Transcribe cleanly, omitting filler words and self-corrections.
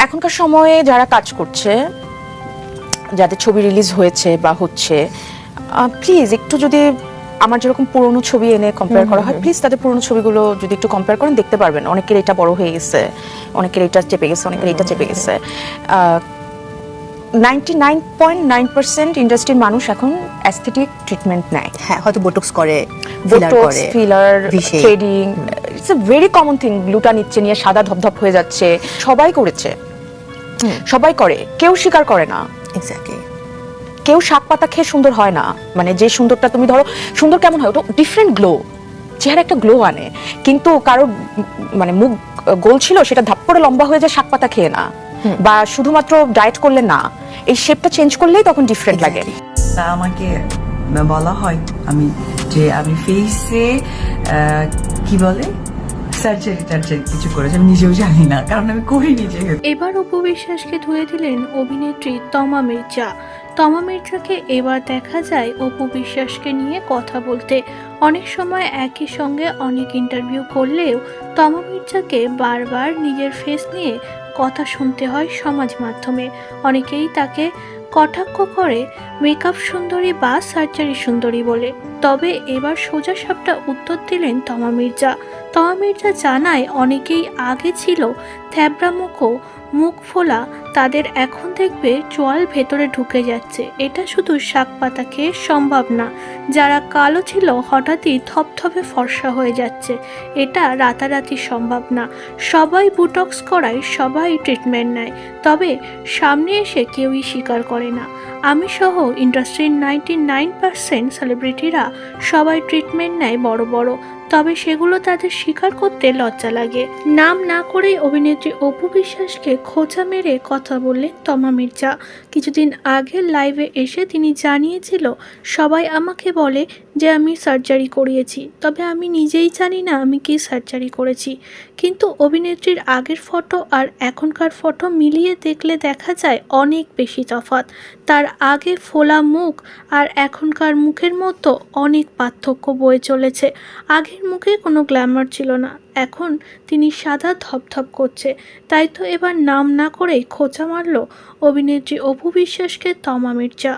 এখনকার সময়ে যারা কাজ করছে, যাদের ছবি রিলিজ হয়েছে বা হচ্ছে, প্লিজ একটু যদি আমার যেরকম পুরনো ছবি এনে কম্পেয়ার করা হয়, প্লিজ তাদের পুরনো ছবিগুলো যদি একটু কম্পেয়ার করেন দেখতে পারবেন অনেকের এটা বড় হয়ে গেছে, অনেকের এটা চেপে গেছে, অনেকের এটা চেপে গেছে। 99.9% ইন্ডাস্ট্রির মানুষ এখন অ্যাস্থেটিক ট্রিটমেন্ট নেয়। হ্যাঁ, হয়তো বোটক্স করে, botox, filler, threading, it's a very common thing. Gluta নিচ্ছে নিয়ে সাদা ধপধপ হয়ে যাচ্ছে, সবাই করেছে, সবাই করে, কেউ স্বীকার করে না। এক্স্যাক্টলি। কেউ শাক পাতা খেয়ে সুন্দর হয় না, মানে যে সুন্দরটা তুমি ধরো সুন্দর কেমন হয়, ওটা ডিফারেন্ট গ্লো, চেহারা একটা গ্লো আনে। কিন্তু কারো মানে মুখ গোল ছিল, সেটা ধাপ করে লম্বা হয়ে যায় শাক পাতা খেয়ে না, বা শুধুমাত্র ডায়েট করলে না, এই শেপটা চেঞ্জ করলেই তখন ডিফারেন্ট লাগে। আমাকে বলা হয় আমি ফেসে কি বলে সার্জারি টার্জারি কিছু করেছি, আমি নিজেও জানি না, কারণ আমি করিনি যেহেতু। এবার অপু বিশ্বাসকে ধুয়ে দিলেন অভিনেত্রী তমা মির্জা। তমা মির্জাকে এবার দেখা যায় অপু বিশ্বাসকে নিয়ে কথা বলতে। অনেক সময় একই সঙ্গে অনেক ইন্টারভিউ করলেও তমা মির্জাকে বারবার নিজের ফেস নিয়ে কথা শুনতে হয় সমাজ মাধ্যমে। অনেকেই তাকে কটাক্ষ করে মেকআপ সুন্দরী বা সার্জারি সুন্দরী বলে। তবে এবার সোজা সাপটা উত্তর দিলেন তমা মির্জা। তমা মির্জা জানায়, অনেকেই আগে ছিল থ্যাবড়া মুখো, মুখ ফোলা, তাদের এখন দেখবে চোয়াল ভেতরে ঢুকে যাচ্ছে। এটা শুধু শাক পাতা খেয়ে সম্ভব না। যারা কালো ছিল হঠাৎই থপথপে ফর্সা হয়ে যাচ্ছে, এটা রাতারাতি সম্ভব না। সবাই বুটক্স করায়, সবাই ট্রিটমেন্ট নেয়, তবে সামনে এসে কেউই স্বীকার করে না। আমি সহ ইন্ডাস্ট্রির 99% সেলিব্রিটিরা সবাই ট্রিটমেন্ট নেয় বড় বড়, তবে সেগুলো তাদের স্বীকার করতে লজ্জা লাগে। নাম না করেই অভিনেত্রী অপু বিশ্বাসকে খোঁচা মেরে কথা বললেন তমা মির্জা। কিছুদিন আগে লাইভে এসে তিনি জানিয়েছিল, সবাই আমাকে বলে যে আমি সার্জারি করিয়েছি, তবে আমি নিজেই জানি না আমি কি সার্জারি করেছি। কিন্তু অভিনেত্রীর আগের ফটো আর এখনকার ফটো মিলিয়ে দেখলে দেখা যায় অনেক বেশি তফাৎ। তার আগে ফোলা মুখ আর এখনকার মুখের মতো অনেক পার্থক্য বয়ে চলেছে। আগের মুখে কোনো গ্ল্যামার ছিল না, এখন তিনি সাদা ধপধপ করছে। তাই তো এবার নাম না করেই খোঁচা মারল অভিনেত্রী অপু বিশ্বাসকে তমা মির্জা।